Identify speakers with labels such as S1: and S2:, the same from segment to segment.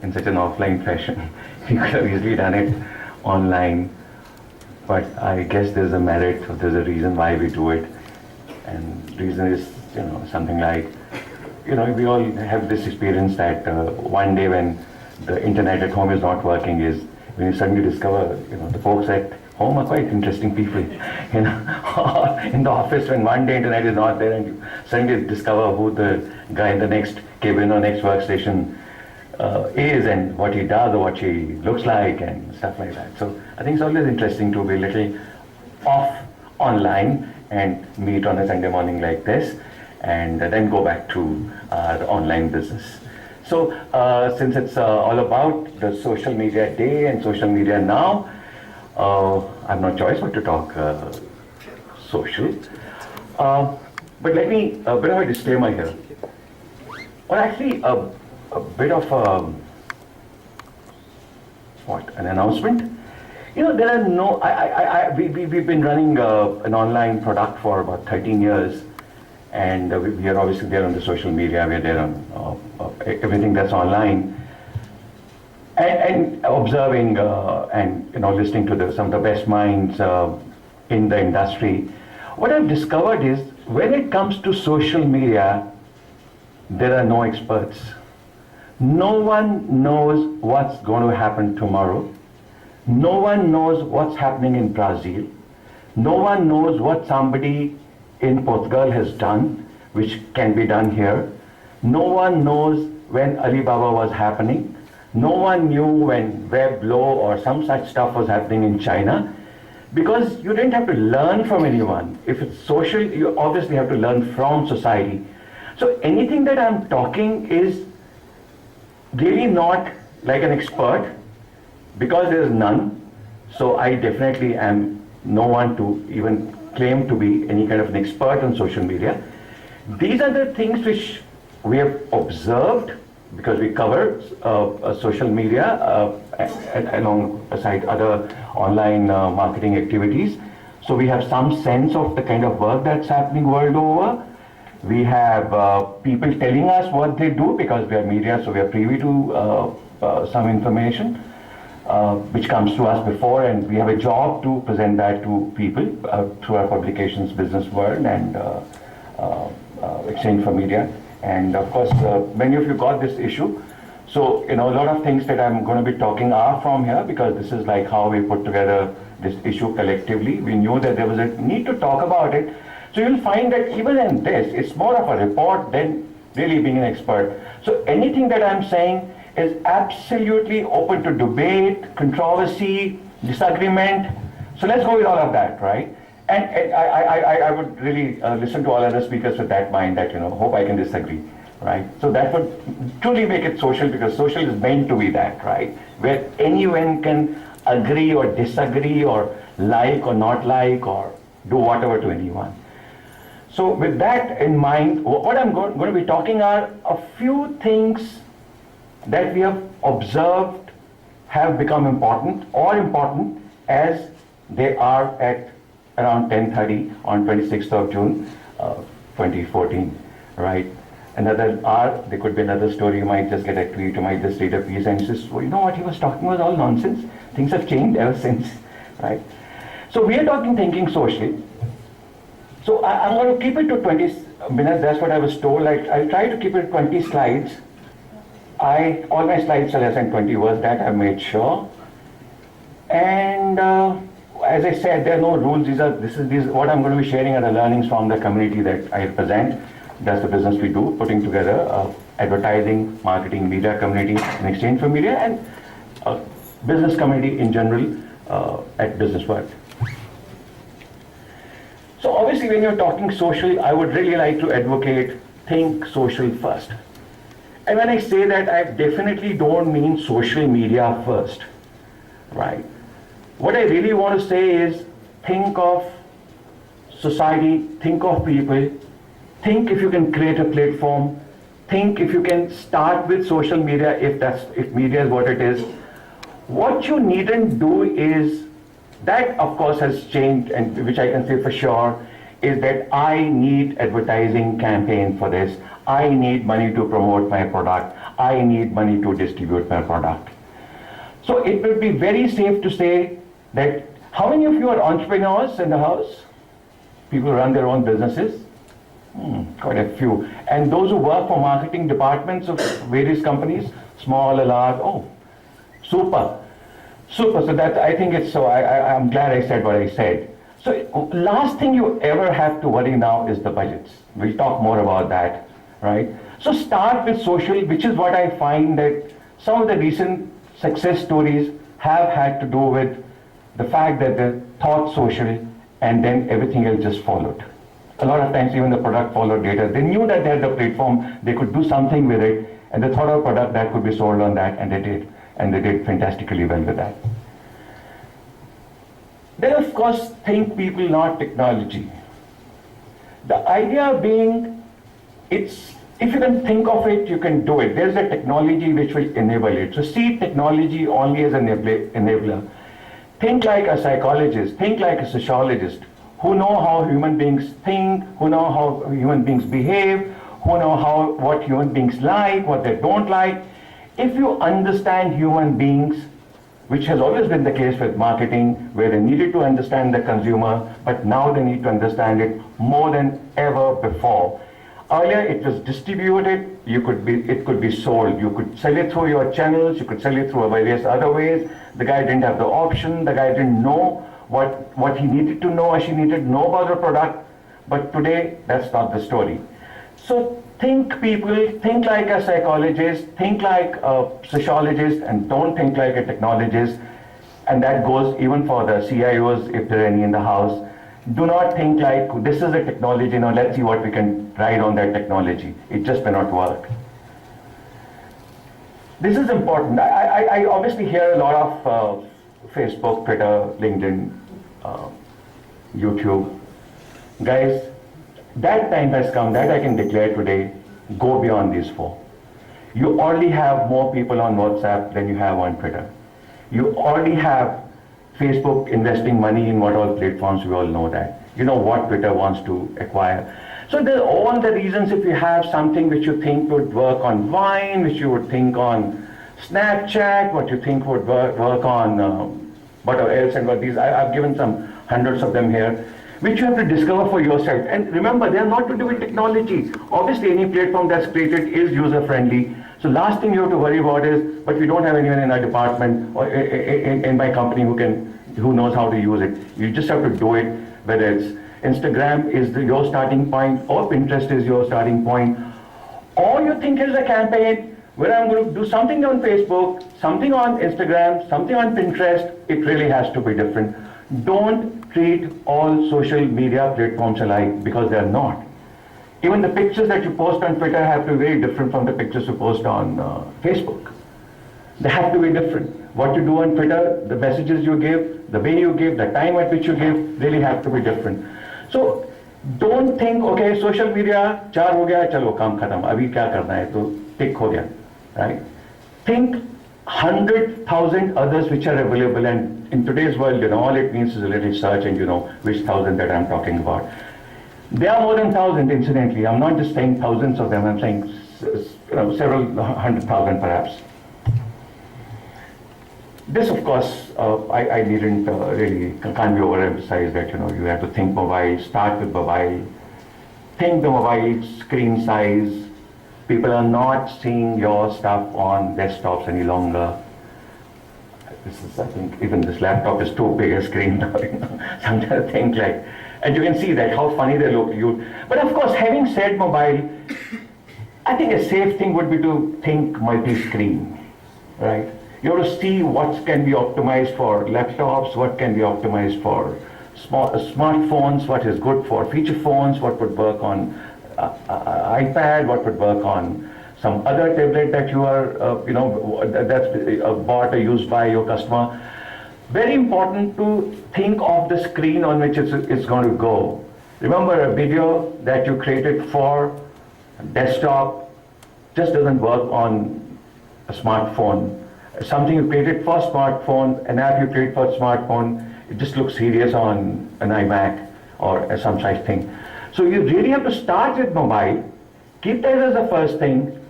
S1: in such an offline fashion. We could have easily done it online, but I guess there's a merit, or there's a reason why we do it. And reason is, something like, we all have this experience that one day when the internet at home is not working is when you suddenly discover, the folks at home are quite interesting people. Or in the office when one day internet is not there and you suddenly discover who the guy in the next cabin or next workstation is and what he does or what she looks like and stuff like that. So I think it's always interesting to be a little off online and meet on a Sunday morning like this and then go back to the online business. So since it's all about the social media day and social media now, I have no choice but to talk social. But let me, a bit of a disclaimer here. Or actually a bit of an announcement. There are no, we've been running an online product for about 13 years, and we are obviously there on the social media, we're there on everything that's online, and observing and listening to some of the best minds in the industry. What I've discovered is when it comes to social media, there are no experts. No one knows what's going to happen tomorrow. No one knows what's happening in Brazil. No one knows what somebody in Portugal has done, which can be done here. No one knows when Alibaba was happening. No one knew when Weblo or some such stuff was happening in China, because you didn't have to learn from anyone. If it's social, you obviously have to learn from society. So anything that I'm talking is really not like an expert, because there is none. So I definitely am no one to even claim to be any kind of an expert on social media. These are the things which we have observed, because we cover social media alongside other online marketing activities. So we have some sense of the kind of work that's happening world over. We have people telling us what they do, because we are media, so we are privy to some information which comes to us before, and we have a job to present that to people through our publications, Business World and Exchange for Media. And of course, many of you got this issue. So, a lot of things that I'm going to be talking are from here, because this is like how we put together this issue collectively. We knew that there was a need to talk about it. So you'll find that even in this, it's more of a report than really being an expert. So anything that I'm saying is absolutely open to debate, controversy, disagreement. So let's go with all of that, right? And I would really listen to all other speakers with that mind that, hope I can disagree, right? So that would truly make it social, because social is meant to be that, right? Where anyone can agree or disagree or like or not like or do whatever to anyone. So with that in mind, what I'm going to be talking are a few things that we have observed have become important as they are at around 10:30 on 26th of June 2014, right? There could be another story, you might just get a tweet, you might just read a piece and just, well, what he was talking was all nonsense. Things have changed ever since, right? So we are talking thinking socially. So I'm going to keep it to 20 minutes, that's what I was told. I'll try to keep it 20 slides. All my slides are less than 20 words, that I've made sure. And as I said, there are no rules. These what I'm going to be sharing are the learnings from the community that I represent. That's the business we do, putting together advertising, marketing, media community, and exchange for media, and business community in general at Business World. So obviously when you're talking social, I would really like to advocate think social first. And when I say that, I definitely don't mean social media first, right? What I really want to say is think of society, think of people, think if you can create a platform, think if you can start with social media, if media is what it is. What you needn't do is, that of course has changed, and which I can say for sure, is that I need advertising campaign for this. I need money to promote my product. I need money to distribute my product. So it would be very safe to say that, how many of you are entrepreneurs in the house? People who run their own businesses? Quite a few. And those who work for marketing departments of various companies, small or large, oh, super. Super, so that, I think it's, so I'm glad I said what I said. So last thing you ever have to worry now is the budgets. We'll talk more about that, right? So start with social, which is what I find that some of the recent success stories have had to do with the fact that they thought social and then everything else just followed. A lot of times even the product followed later. They knew that they had the platform, they could do something with it, and they thought of a product that could be sold on that, and they did. And they did fantastically well with that. Then of course, think people, not technology. The idea being, it's, if you can think of it, you can do it. There's a technology which will enable it. So see technology only as an enabler. Think like a psychologist, think like a sociologist, who know how human beings think, who know how human beings behave, who know what human beings like, what they don't like. If you understand human beings, which has always been the case with marketing, where they needed to understand the consumer, but now they need to understand it more than ever before. Earlier it was distributed, it could be sold. You could sell it through your channels, you could sell it through various other ways. The guy didn't have the option, the guy didn't know what he needed to know or she needed to know about the product. But today, that's not the story. So think people, think like a psychologist, think like a sociologist, and don't think like a technologist. And that goes even for the CIOs, if there are any in the house. Do not think like, this is a technology, now let's see what we can ride on that technology. It just may not work. This is important. I obviously hear a lot of Facebook, Twitter, LinkedIn, YouTube. Guys, that time has come, that I can declare today, go beyond these four. You already have more people on WhatsApp than you have on Twitter. You already have Facebook investing money in what all platforms, we all know that. You know what Twitter wants to acquire. So there are all the reasons. If you have something which you think would work on Vine, which you would think on Snapchat, what you think would work on whatever else, and what these, I've given some hundreds of them here, which you have to discover for yourself. And remember, they are not to do with technology. Obviously, any platform that's created is user-friendly. So last thing you have to worry about is, but we don't have anyone in our department or in my company who knows how to use it. You just have to do it, whether it's Instagram is your starting point, or Pinterest is your starting point, or you think it's a campaign where I'm going to do something on Facebook, something on Instagram, something on Pinterest. It really has to be different. Don't treat all social media platforms alike, because they're not. Even the pictures that you post on Twitter have to be very different from the pictures you post on Facebook. They have to be different. What you do on Twitter, the messages you give, the way you give, the time at which you give, really have to be different. So don't think, okay, social media, 4 ho gaya, chalo, kaam khatam, abhi kya karna hai, to tick ho gaya, right? Think 100,000 others which are available, and in today's world, all it means is a little search and you know which 1,000 that I'm talking about. There are more than 1,000, incidentally. I'm not just saying thousands of them, I'm saying several 100,000 perhaps. This, of course, I needn't really, can't be overemphasized that, you have to think mobile, start with mobile, think the mobile screen size. People are not seeing your stuff on desktops any longer. This is, I think, even this laptop is too big a screen now, Sometimes I think like, and you can see that, how funny they look. But of course, having said mobile, I think a safe thing would be to think multi-screen, right? You have to see what can be optimized for laptops, what can be optimized for smartphones, what is good for feature phones, what would work on iPad, what would work on some other tablet that you are, that's bought or used by your customer. Very important to think of the screen on which it's going to go. Remember, a video that you created for desktop just doesn't work on a smartphone. Something you created for smartphone, an app you create for smartphone, it just looks serious on an iMac or some such thing. So you really have to start with mobile, keep that as the first thing,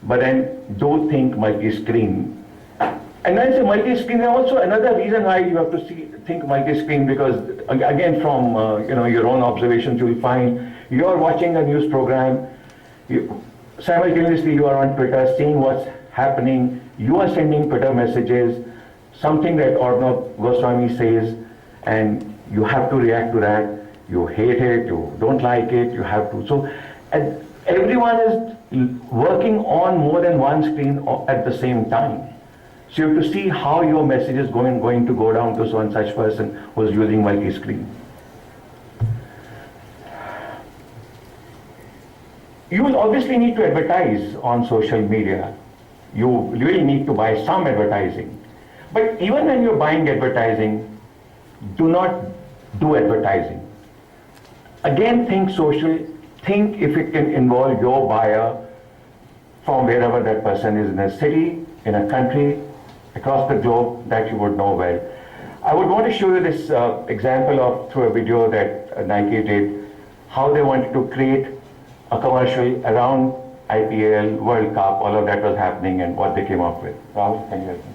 S1: but then do think multi-screen. And when I say multi-screen, there's also another reason why you have to think multi-screen, because again, from your own observations, you will find you are watching a news program, simultaneously you are on Twitter seeing what's happening, you are sending Twitter messages, something that Arnab Goswami says, and you have to react to that. You hate it, you don't like it, you have to. So, and everyone is working on more than one screen at the same time. So you have to see how your message is going to go down to one such person who is using multi-screen. You will obviously need to advertise on social media. You really need to buy some advertising. But even when you're buying advertising, do not do advertising. Again, think social. Think if it can involve your buyer from wherever that person is, in a city, in a country, across the globe, that you would know well. I would want to show you this example through a video that Nike did, how they wanted to create a commercial around IPL, World Cup, all of that was happening, and what they came up with. Rahul, can you help me?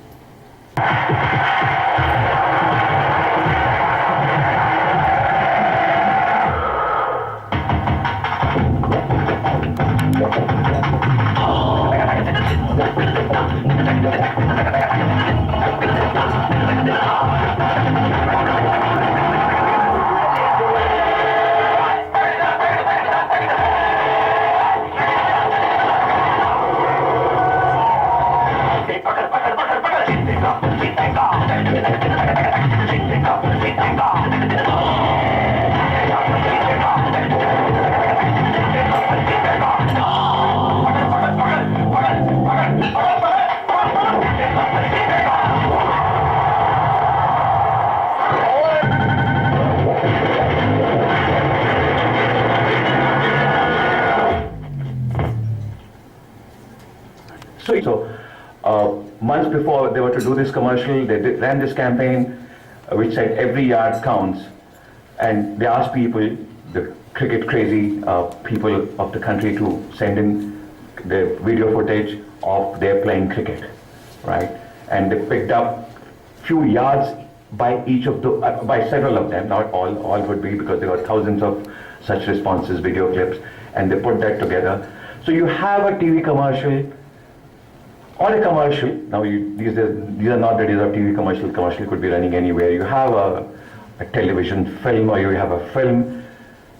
S1: So, months before they were to do this commercial, they ran this campaign which said every yard counts, and they asked people, the cricket crazy people of the country, to send in the video footage of their playing cricket, right? And they picked up few yards by each of the, by several of them, not all would be, because there were thousands of such responses, video clips, and they put that together. So you have a TV commercial, or a commercial. Now these are not the days of TV commercial. Commercial could be running anywhere. You have a television film, or you have a film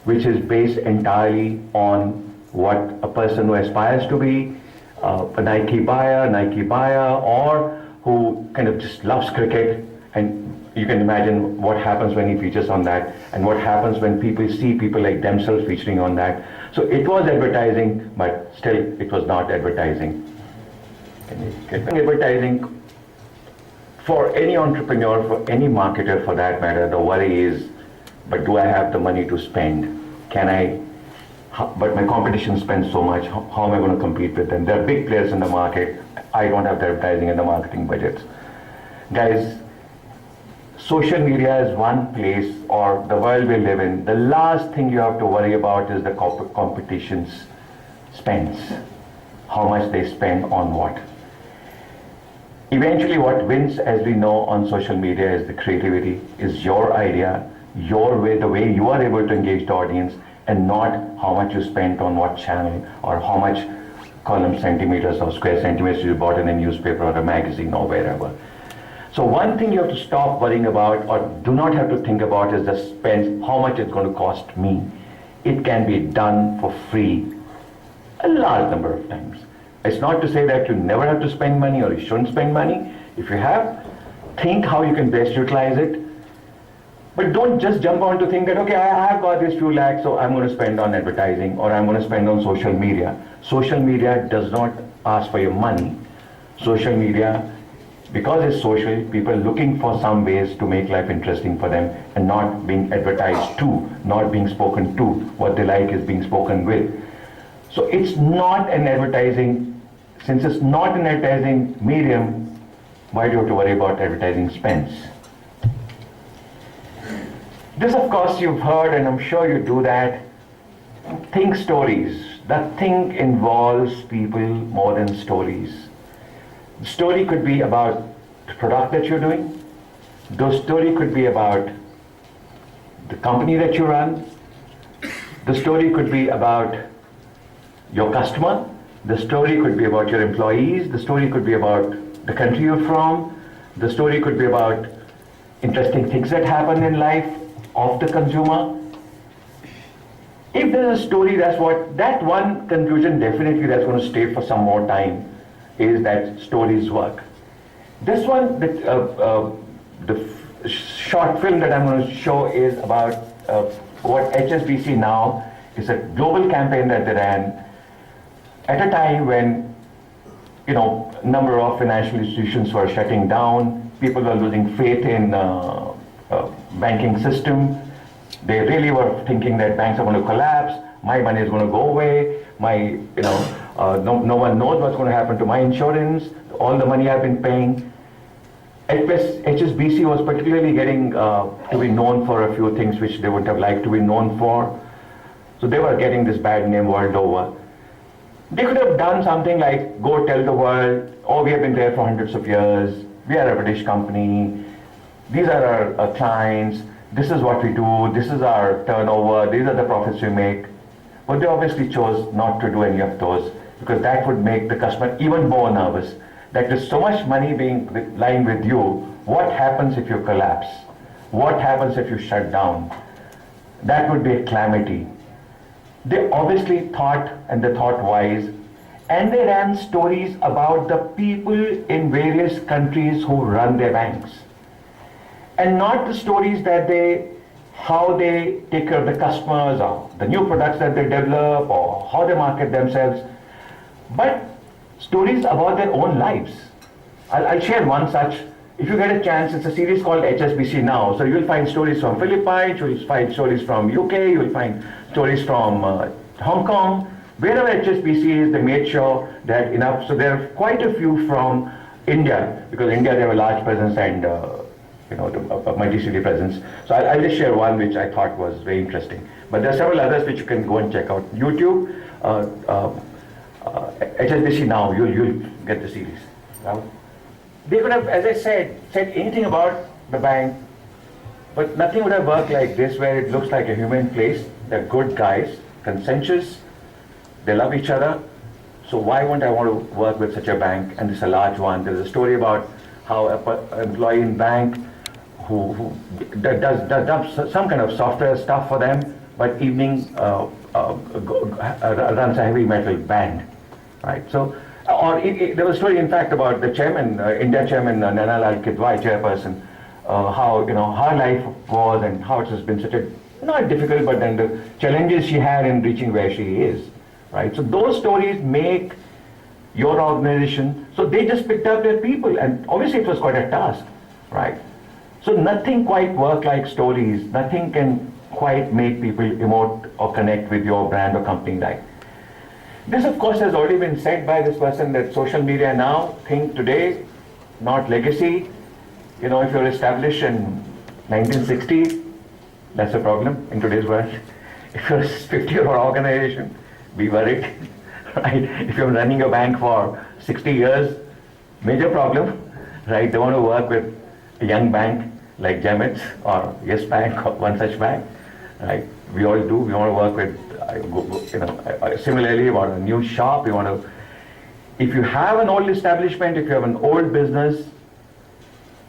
S1: which is based entirely on what a person who aspires to be, a Nike buyer, or who kind of just loves cricket. And you can imagine what happens when he features on that, and what happens when people see people like themselves featuring on that. So it was advertising, but still it was not advertising. Advertising, for any entrepreneur, for any marketer for that matter, the worry is, but do I have the money to spend? Can I? But my competition spends so much, how am I going to compete with them? There are big players in the market. I don't have the advertising and the marketing budgets. Guys, social media is one place, or the world we live in. The last thing you have to worry about is the competition's spends. How much they spend on what. Eventually what wins, as we know, on social media is the creativity, is your idea, your way, the way you are able to engage the audience, and not how much you spent on what channel, or how much column centimeters or square centimeters you bought in a newspaper or a magazine or wherever. So one thing you have to stop worrying about, or do not have to think about, is the spend, how much it's going to cost me. It can be done for free a large number of times. It's not to say that you never have to spend money, or you shouldn't spend money. If you have, think how you can best utilize it. But don't just jump on to think that, okay, I have got this few lakhs, so I'm going to spend on advertising, or I'm going to spend on social media. Social media does not ask for your money. Social media, because it's social, people are looking for some ways to make life interesting for them, and not being advertised to, not being spoken to. What they like is being spoken with. So it's not an advertising, since it's not an advertising medium, why do you have to worry about advertising spends? This, of course, you've heard, and I'm sure you do that. Think stories. Nothing involves people more than stories. The story could be about the product that you're doing. The story could be about the company that you run. The story could be about your customer. The story could be about your employees. The story could be about the country you're from. The story could be about interesting things that happen in life of the consumer. If there's a story, that one conclusion definitely that's going to stay for some more time is that stories work. This one, the short film that I'm going to show is about what HSBC now is a global campaign that they ran at a time when, number of financial institutions were shutting down, people were losing faith in banking system. They really were thinking that banks are going to collapse, my money is going to go away, no one knows what's going to happen to my insurance, all the money I've been paying. HSBC was particularly getting to be known for a few things which they wouldn't have liked to be known for. So they were getting this bad name world over. They could have done something like go tell the world, oh, we have been there for hundreds of years, we are a British company, these are our clients, this is what we do, this is our turnover, these are the profits we make. But they obviously chose not to do any of those because that would make the customer even more nervous. That there's so much money lying with you, what happens if you collapse? What happens if you shut down? That would be a calamity. They obviously thought, and they thought wise, and they ran stories about the people in various countries who run their banks. And not the stories that how they take care of the customers or the new products that they develop or how they market themselves, but stories about their own lives. I'll share one such. If you get a chance, it's a series called HSBC Now. So you'll find stories from Philippines, you'll find stories from UK, you'll find stories from Hong Kong. Wherever HSBC is, they made sure that enough. So there are quite a few from India, because India they have a large presence and a multi-city presence. So I'll just share one which I thought was very interesting. But there are several others which you can go and check out. YouTube, HSBC Now, you'll get the series. They could have, as I said anything about the bank, but nothing would have worked like this, where it looks like a human place. They're good guys, conscientious, they love each other. So why wouldn't I want to work with such a bank? And it's a large one. There's a story about how an employee in bank who does some kind of software stuff for them, but evening runs a heavy metal band, right? So, there was a story, in fact, about the chairman, India chairman, Nana Lal Kidwai, chairperson, how her life was and how it has been such a, not difficult, but then the challenges she had in reaching where she is, right? So those stories make your organization, so they just picked up their people, and obviously it was quite a task, right? So nothing quite works like stories, nothing can quite make people emote or connect with your brand or company like. This, of course, has already been said by this person that social media now, think today, not legacy. If you're established in 1960, that's a problem in today's world. If you're a 50-year-old organization, be worried, right? If you're running a bank for 60 years, major problem, right? They want to work with a young bank like Gemets or Yes Bank or one such bank, right? We all do. We want to work with, similarly, we want a new shop. We want to, if you have an old establishment, if you have an old business,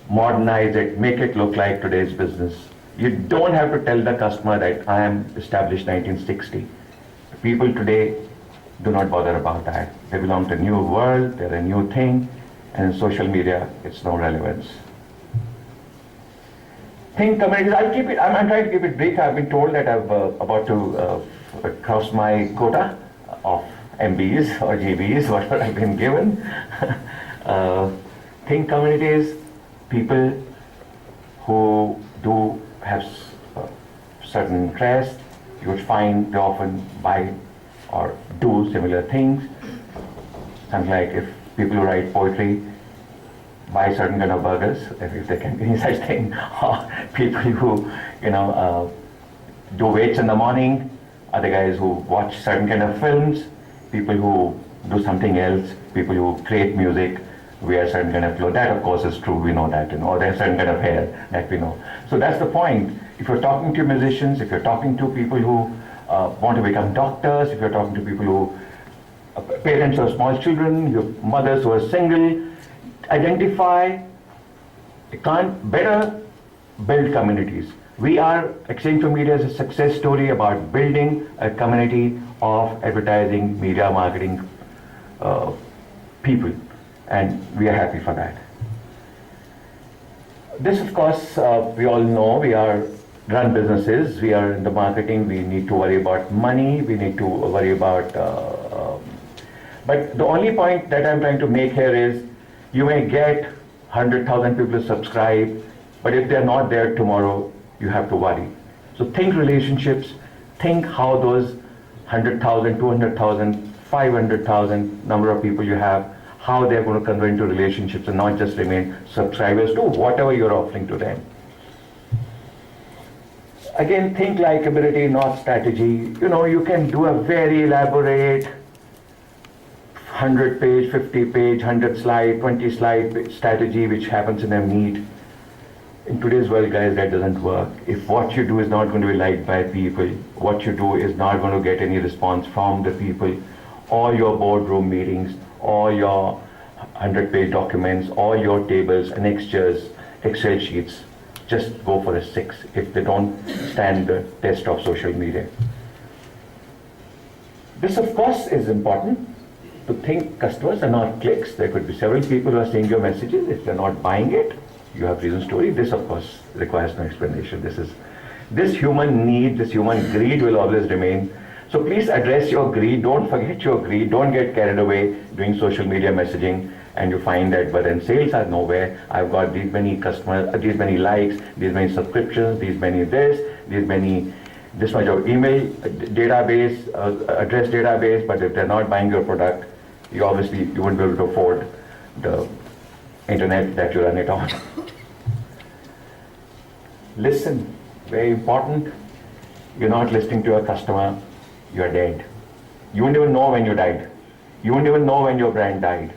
S1: modernize it, make it look like today's business. You don't have to tell the customer that I am established 1960. People today do not bother about that. They belong to a new world, they're a new thing, and in social media, it's no relevance. Think communities, I'm trying to keep it brief. I've been told that I'm about to cross my quota of MBs or GBs, whatever I've been given. Think communities, people who do have certain interests, you would find they often buy or do similar things. Something like if people who write poetry buy certain kind of burgers, if there can be any such thing, or people who, do weights in the morning, other guys who watch certain kind of films, people who do something else, people who create music, wear certain kind of clothes. That of course is true, we know that, or there's certain kind of hair that we know. So that's the point. If you're talking to musicians, if you're talking to people who want to become doctors, if you're talking to people who, parents of small children, your mothers who are single, identify, you can't better build communities. We are, Exchange for Media is a success story about building a community of advertising, media, marketing people, and we are happy for that. This, of course, we all know, we are run businesses, we are in the marketing, we need to worry about money, we need to worry about, but the only point that I'm trying to make here is, you may get 100,000 people to subscribe, but if they're not there tomorrow, you have to worry. So think relationships, think how those 100,000, 200,000, 500,000 number of people you have, how they're going to convert into relationships and not just remain subscribers to whatever you're offering to them. Again, think likability, not strategy. You know, you can do a very elaborate 100-page, 50-page, 100-slide, 20-slide strategy which happens in a meet. In today's world, guys, that doesn't work. If what you do is not going to be liked by people, what you do is not going to get any response from the people, all your boardroom meetings, all your 100-page documents, all your tables, annexures, Excel sheets, just go for a 6 if they don't stand the test of social media. This, of course, is important to think customers are not clicks. There could be several people who are seeing your messages. If they're not buying it, you have reason story. This, of course, requires no explanation. This human need, this human greed will always remain. So please address your greed. Don't forget your greed. Don't get carried away doing social media messaging and you find that, but then sales are nowhere. I've got these many customers, these many likes, these many subscriptions, these many this much of email database, address database, but if they're not buying your product, you won't be able to afford the internet that you run it on. Listen, very important. You're not listening to your customer, you're dead. You won't even know when you died. You won't even know when your brand died.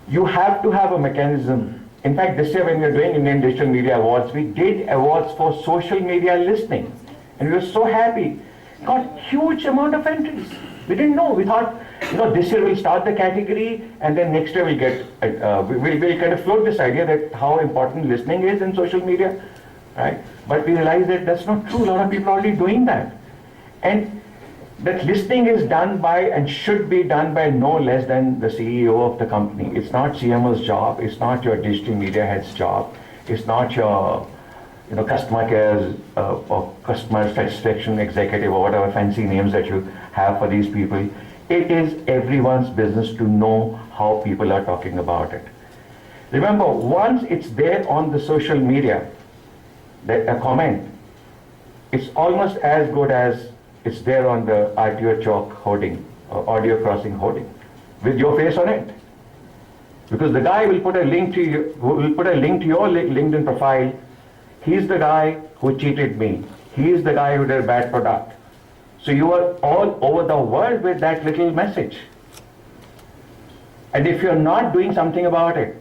S1: You have to have a mechanism. In fact, this year when we were doing Indian Digital Media Awards, we did awards for social media listening. And we were so happy. Got huge amount of entries. We didn't know. We thought, this year we'll start the category and then next year we'll get, we'll kind of float this idea that how important listening is in social media, right? But we realized that that's not true. A lot of people are already doing that. And that listening is done by and should be done by no less than the CEO of the company. It's not CMO's job. It's not your digital media head's job. It's not your customer care or customer satisfaction executive or whatever fancy names that you have for these people. It is everyone's business to know how people are talking about it. Remember, once it's there on the social media, a comment, it's almost as good as it's there on the RTO chalk hoarding or audio crossing hoarding with your face on it. Because the guy will put a link to you, your LinkedIn profile. He's the guy who cheated me. He's the guy who did a bad product. So you are all over the world with that little message. And if you're not doing something about it,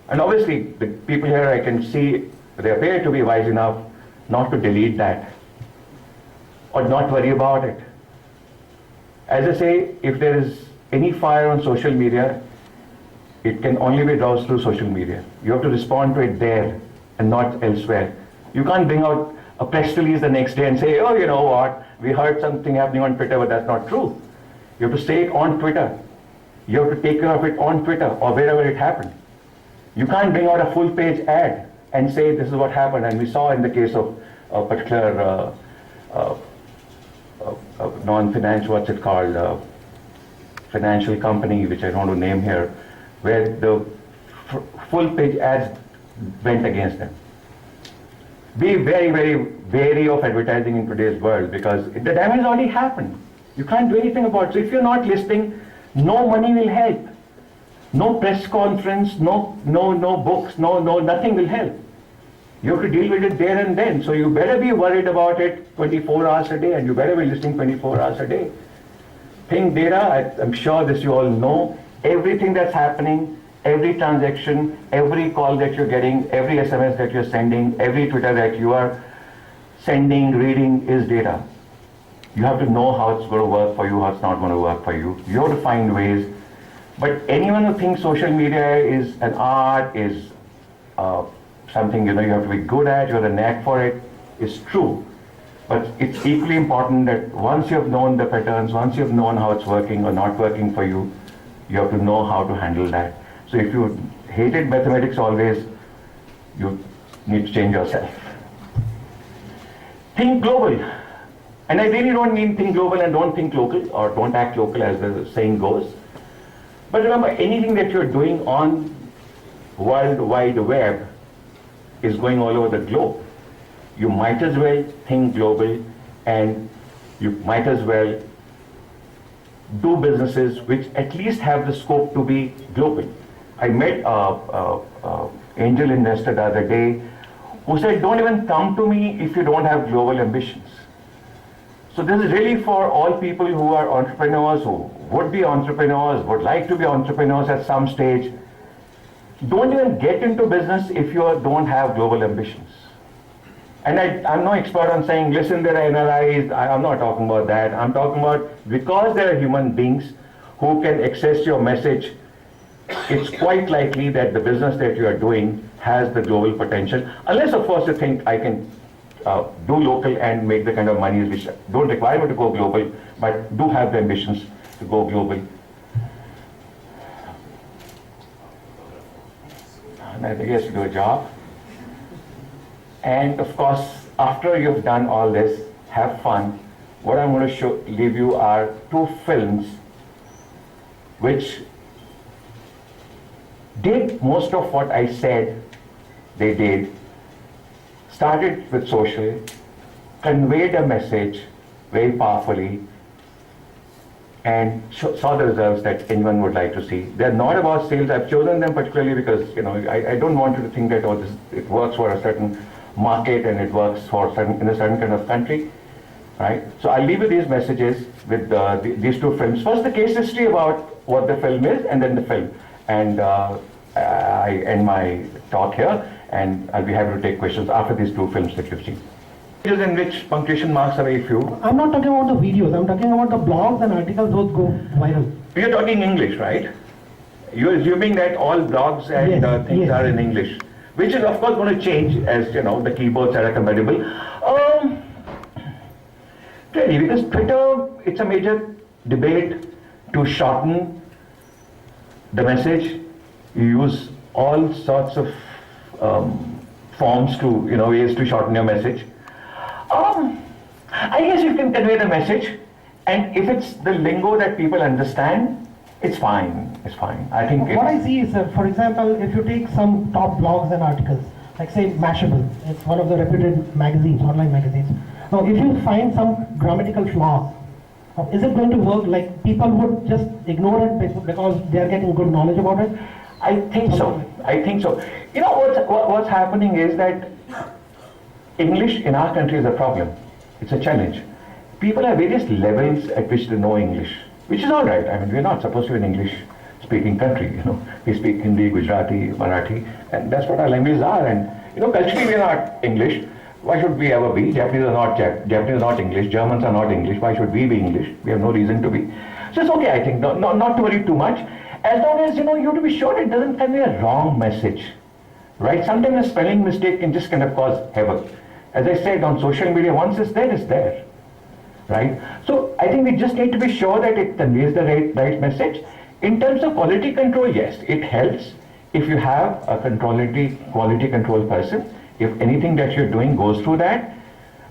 S1: and obviously the people here I can see, they appear to be wise enough not to delete that or not worry about it. As I say, if there is any fire on social media, it can only be doused through social media. You have to respond to it there and not elsewhere. You can't bring out a press release the next day and say, oh, you know what, we heard something happening on Twitter, but that's not true. You have to say it on Twitter. You have to take care of it on Twitter or wherever it happened. You can't bring out a full-page ad and say this is what happened. And we saw in the case of a particular non-financial, what's it called, financial company, which I don't want to name here, where the full-page ads went against them. Be very, very wary of advertising in today's world because the damage has already happened. You can't do anything about it. So if you're not listening, no money will help. No press conference, no books, no, nothing will help. You have to deal with it there and then. So you better be worried about it 24 hours a day, and you better be listening 24 hours a day. Think data, I'm sure this you all know, everything that's happening, every transaction, every call that you're getting, every SMS that you're sending, every Twitter that you are sending, reading is data. You have to know how it's going to work for you, how it's not going to work for you. You have to find ways. But anyone who thinks social media is an art, is something you have to be good at, you have a knack for it, is true. But it's equally important that once you have known the patterns, once you have known how it's working or not working for you, you have to know how to handle that. So if you hated mathematics always, you need to change yourself. Think global. And I really don't mean think global and don't think local or don't act local as the saying goes. But remember, anything that you're doing on World Wide Web is going all over the globe. You might as well think global, and you might as well do businesses which at least have the scope to be global. I met an angel investor the other day who said, don't even come to me if you don't have global ambitions. So this is really for all people who are entrepreneurs, who would be entrepreneurs, would like to be entrepreneurs at some stage. Don't even get into business if you don't have global ambitions. And I'm no expert on saying, listen, there are NRIs, I'm not talking about that. I'm talking about because there are human beings who can access your message, it's quite likely that the business that you are doing has the global potential. Unless, of course, you think I can do local and make the kind of money which don't require me to go global, but do have the ambitions to go global. And I think he has to do a job. And of course, after you've done all this, have fun. What I'm going to leave you are 2 films which did most of what I said they did. Started with social, conveyed a message very powerfully, and saw the results that anyone would like to see. They're not about sales. I've chosen them particularly because I don't want you to think that it works for a certain market and it works for in a certain kind of country, right? So I'll leave you these messages with these 2 films. First, the case history about what the film is, and then the film. And I end my talk here, and I'll be happy to take questions after these 2 films that you've seen. In which punctuation marks are very few.
S2: I'm not talking about the videos, I'm talking about the blogs and articles those go viral.
S1: You're talking English, right? You're assuming that all blogs and things are in English, which is of course going to change as the keyboards are compatible. Really, because Twitter, it's a major debate to shorten the message. You use all sorts of forms to, ways to shorten your message. I guess you can convey the message, and if it's the lingo that people understand, it's fine. It's fine. I think
S2: what I see is, for example, if you take some top blogs and articles, like say Mashable, it's one of the reputed magazines, online magazines. Now, if you find some grammatical flaws, is it going to work? Like people would just ignore it because they are getting good knowledge about it?
S1: I think so. I think so. What's happening is that English in our country is a problem. It's a challenge. People have various levels at which they know English, which is all right. I mean, we're not supposed to be an English-speaking country. We speak Hindi, Gujarati, Marathi, and that's what our languages are. And culturally, we're not English. Why should we ever be? Japanese are not English. Germans are not English. Why should we be English? We have no reason to be. So it's okay, I think. Not to worry too much. As long as you have to be sure it doesn't convey a wrong message, right? Sometimes a spelling mistake can just kind of cause havoc. As I said, on social media, once it's there, right? So I think we just need to be sure that it conveys the right message. In terms of quality control, yes, it helps if you have a quality control person. If anything that you're doing goes through that.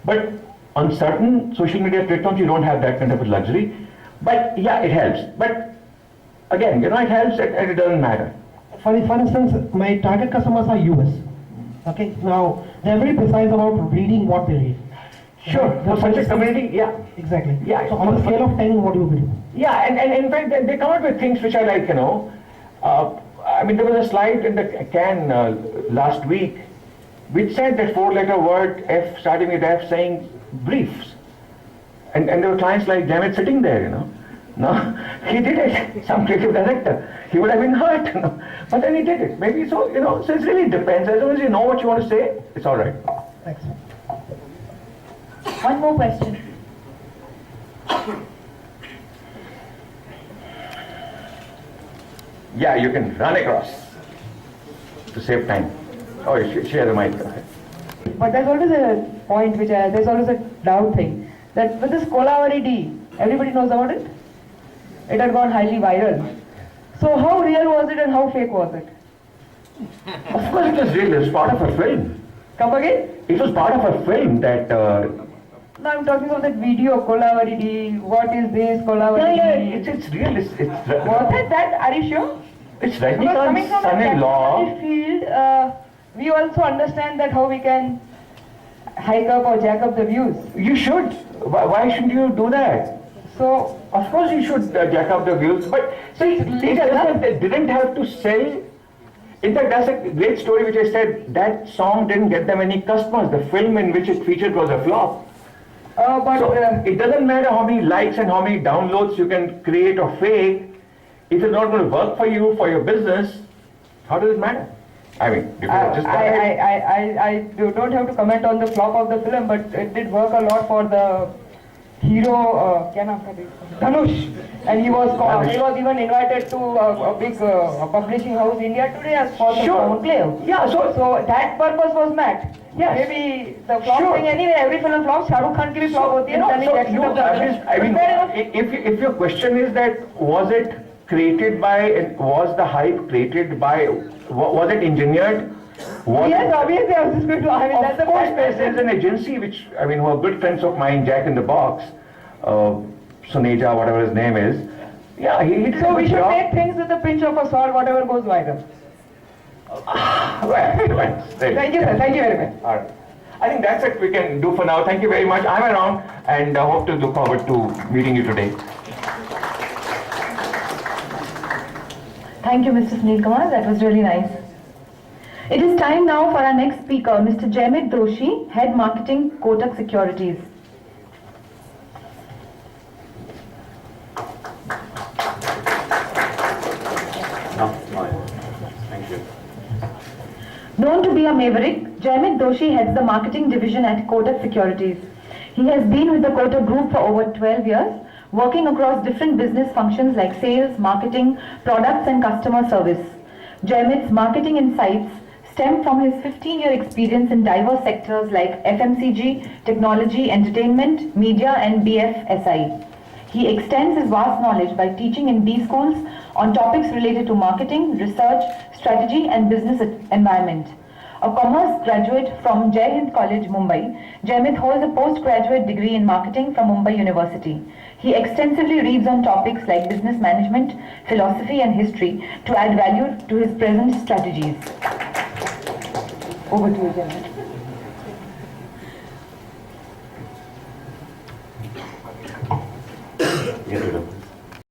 S1: But on certain social media platforms, you don't have that kind of a luxury. But yeah, it helps. But again, it helps and it doesn't matter.
S2: For instance, my target customers are US. Okay, now they're very precise about reading what they read.
S1: Sure, for such a community, yeah.
S2: Exactly.
S1: Yeah.
S2: So on a scale of 10, what do you believe?
S1: Yeah, and in fact, they come up with things which are like, I mean, there was a slide in the can last week which said that four-letter word F starting with F saying briefs. And there were clients like Jamit sitting there, you know. No, he did it. Some creative director. He would have been hurt, you know. But then he did it. Maybe so, you know. So it really depends. As long as you know what you want to say, it's all right.
S2: Thanks.
S3: One more question.
S1: Yeah, you can run across to save time. Oh, share the mic.
S3: But there's always a point there's always a doubt thing that with this Kolavari D, everybody knows about it. It had gone highly viral. So how real was it and how fake was it?
S1: Of course it was real. It was part of a film.
S3: Come again?
S1: It was part of a film that...
S3: No, I'm talking about that video, Kolavari D. What is this, Kolavari D?
S1: It's real. It's
S3: Was it that? Are you sure?
S1: It's
S3: Because coming
S1: Rajnikant's
S3: from the
S1: son-in-law.
S3: technology field, we also understand that how we can hike up or jack up the views.
S1: You should. Why shouldn't you do that?
S3: So,
S1: Of course you should jack up the views, but see, they didn't have to sell. In fact, that's a great story which I said, that song didn't get them any customers. The film in which it featured was a flop. So it doesn't matter how many likes and how many downloads you can create or fake. If it's not going to work for you, for your business, how does it matter? I mean, you can just...
S3: I don't have to comment on the flop of the film, but it did work a lot for the hero, क्या नाम था Dhanush, and he was even invited to a big publishing house India Today as for the common player.
S1: Yeah,
S3: So that purpose was met.
S1: Yes.
S3: Maybe the flop
S1: Sure.
S3: thing anyway, every film flops. Shah Rukh Khan ki bhi flop hoti hai. Selling that kind of film.
S1: I mean,
S3: But fair enough.
S1: if your question is that was it created by, was the hype created by, was it engineered?
S3: Yes, obviously, I was just going to. I mean, that's
S1: Of
S3: the
S1: course,
S3: point.
S1: there's an agency which, I mean, who are good friends of mine, Jack in the Box, Suneja, whatever his name is. Yeah, he did
S3: So
S1: a
S3: we
S1: good
S3: should
S1: job.
S3: take things with a pinch of salt, whatever goes viral.
S1: Well, it depends.
S3: Thank you, sir. Thank you very much.
S1: All right. I think that's it we can do for now. Thank you very much. I'm around and hope to look forward to meeting you today.
S4: Thank you, Mr. Sunil Kumar. That was really nice. It is time now for our next speaker, Mr. Jamit Doshi, Head Marketing, Kotak Securities.
S1: Thank you.
S4: Known to be a maverick, Jamit Doshi heads the marketing division at Kotak Securities. He has been with the Kotak Group for over 12 years, working across different business functions like sales, marketing, products and customer service. Jamit's marketing insights stem from his 15-year experience in diverse sectors like FMCG, technology, entertainment, media and BFSI. He extends his vast knowledge by teaching in B schools on topics related to marketing, research, strategy and business environment. A commerce graduate from Jai Hind College, Mumbai, Jamit holds a postgraduate degree in marketing from Mumbai University. He extensively reads on topics like business management, philosophy and history to add value to his present strategies. Over to you, Jamit.
S1: Get rid of